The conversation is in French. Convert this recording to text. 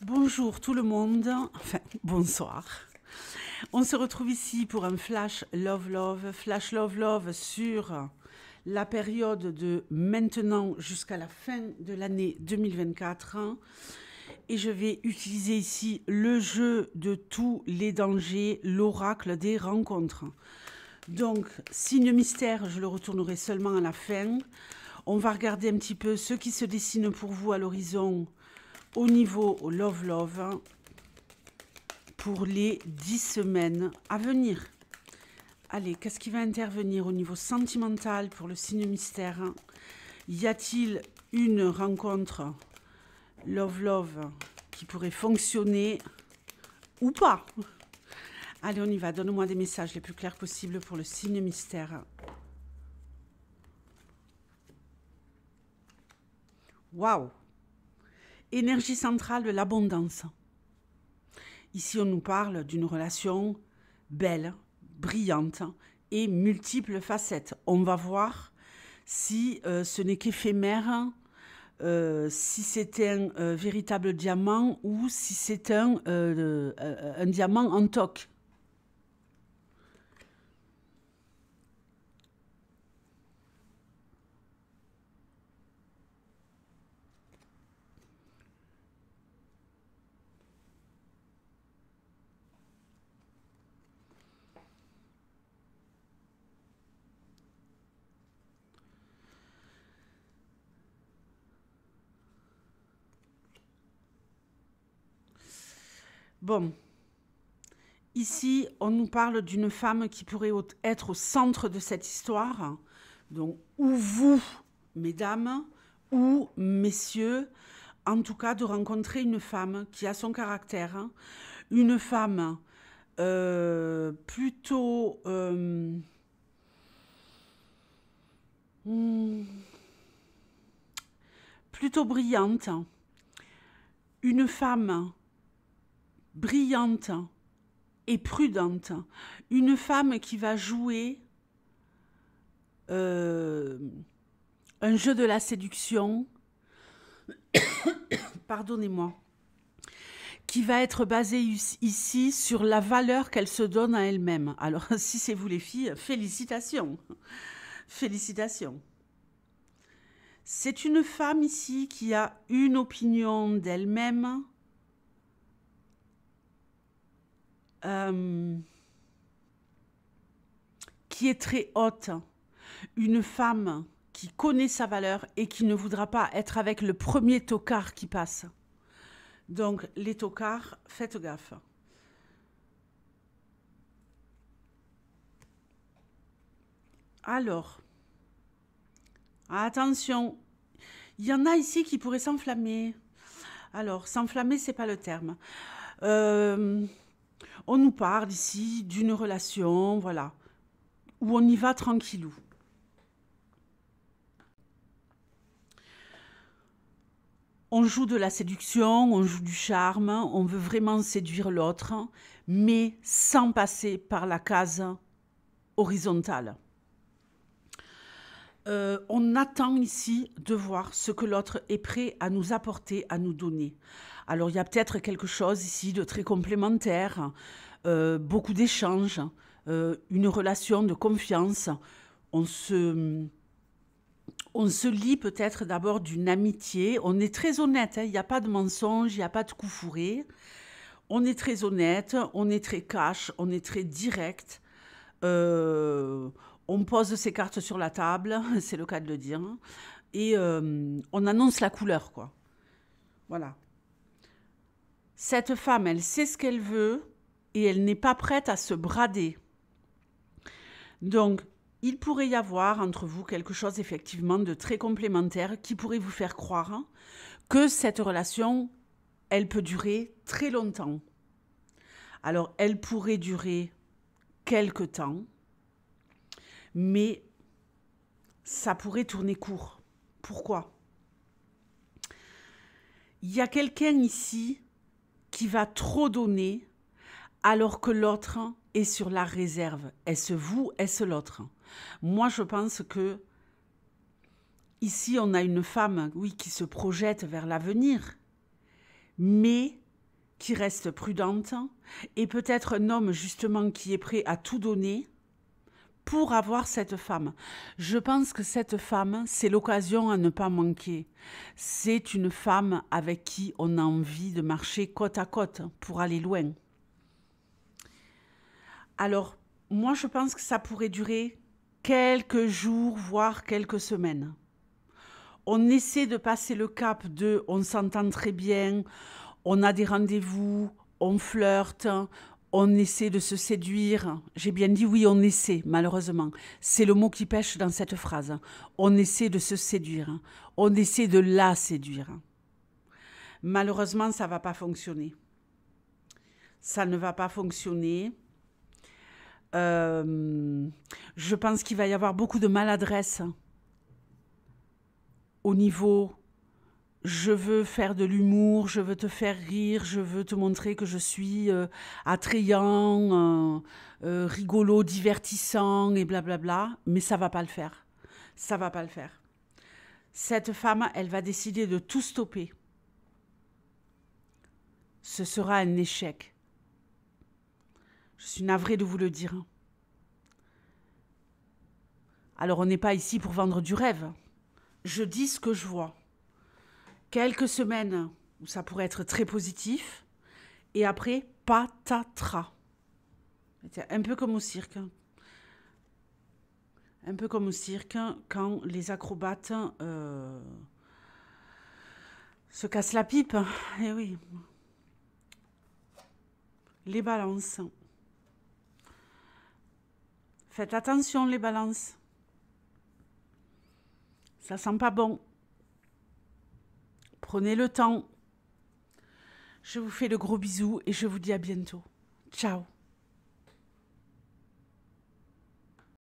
Bonjour tout le monde, enfin bonsoir. On se retrouve ici pour un flash love sur la période de maintenant jusqu'à la fin de l'année 2024. Et je vais utiliser ici le jeu de tous les dangers, l'oracle des rencontres. Donc, signe mystère, je le retournerai seulement à la fin. On va regarder un petit peu ce qui se dessine pour vous à l'horizon au niveau love pour les 10 semaines à venir. Allez, qu'est-ce qui va intervenir au niveau sentimental pour le signe mystère? Y a-t-il une rencontre love qui pourrait fonctionner ou pas? Allez, on y va. Donne-moi des messages les plus clairs possibles pour le signe mystère. Waouh! Énergie centrale de l'abondance. Ici, on nous parle d'une relation belle, brillante et multiples facettes. On va voir si ce n'est qu'éphémère, si c'est un véritable diamant ou si c'est un diamant en toc. Bon, ici, on nous parle d'une femme qui pourrait être au centre de cette histoire. Donc, ou vous, mesdames, ou messieurs, en tout cas, de rencontrer une femme qui a son caractère, une femme plutôt plutôt brillante, une femme brillante et prudente, une femme qui va jouer un jeu de la séduction, pardonnez-moi, qui va être basée ici sur la valeur qu'elle se donne à elle-même. Alors, si c'est vous les filles, félicitations. Félicitations. C'est une femme ici qui a une opinion d'elle-même, qui est très haute. Une femme qui connaît sa valeur et qui ne voudra pas être avec le premier tocard qui passe. Donc, les tocards, faites gaffe. Alors, attention, il y en a ici qui pourraient s'enflammer. Alors, s'enflammer, c'est pas le terme. On nous parle ici d'une relation, voilà, où on y va tranquillou. On joue de la séduction, on joue du charme, on veut vraiment séduire l'autre, mais sans passer par la case horizontale. On attend ici de voir ce que l'autre est prêt à nous apporter, à nous donner. Alors, il y a peut-être quelque chose ici de très complémentaire, beaucoup d'échanges, une relation de confiance. On se lie peut-être d'abord d'une amitié. On est très honnête, hein, il n'y a pas de mensonge, il n'y a pas de coup fourré. On est très honnête, on est très cash, on est très direct. On pose ses cartes sur la table, c'est le cas de le dire. Et on annonce la couleur, quoi. Voilà. Cette femme, elle sait ce qu'elle veut et elle n'est pas prête à se brader. Donc, il pourrait y avoir entre vous quelque chose effectivement de très complémentaire qui pourrait vous faire croire que cette relation, elle peut durer très longtemps. Alors, elle pourrait durer quelque temps, mais ça pourrait tourner court. Pourquoi? Il y a quelqu'un ici qui va trop donner alors que l'autre est sur la réserve. Est-ce vous, est-ce l'autre? Moi, je pense que ici, on a une femme, oui, qui se projette vers l'avenir, mais qui reste prudente et peut-être un homme justement qui est prêt à tout donner pour avoir cette femme. Je pense que cette femme, c'est l'occasion à ne pas manquer. C'est une femme avec qui on a envie de marcher côte à côte pour aller loin. Alors, moi, je pense que ça pourrait durer quelques jours, voire quelques semaines. On essaie de passer le cap de on s'entend très bien, on a des rendez-vous, on flirte, on essaie de se séduire. J'ai bien dit oui, on essaie, malheureusement. C'est le mot qui pêche dans cette phrase. On essaie de se séduire. On essaie de la séduire. Malheureusement, ça ne va pas fonctionner. Ça ne va pas fonctionner. Je pense qu'il va y avoir beaucoup de maladresse au niveau je veux faire de l'humour, je veux te faire rire, je veux te montrer que je suis attrayant, rigolo, divertissant et blablabla, mais ça va pas le faire. Ça va pas le faire. Cette femme, elle va décider de tout stopper. Ce sera un échec. Je suis navrée de vous le dire. Alors on n'est pas ici pour vendre du rêve. Je dis ce que je vois. Quelques semaines où ça pourrait être très positif, et après, patatras. C'est un peu comme au cirque. Un peu comme au cirque, quand les acrobates se cassent la pipe. Eh oui. Les balances. Faites attention, les balances. Ça sent pas bon. Prenez le temps. Je vous fais de gros bisous et je vous dis à bientôt. Ciao.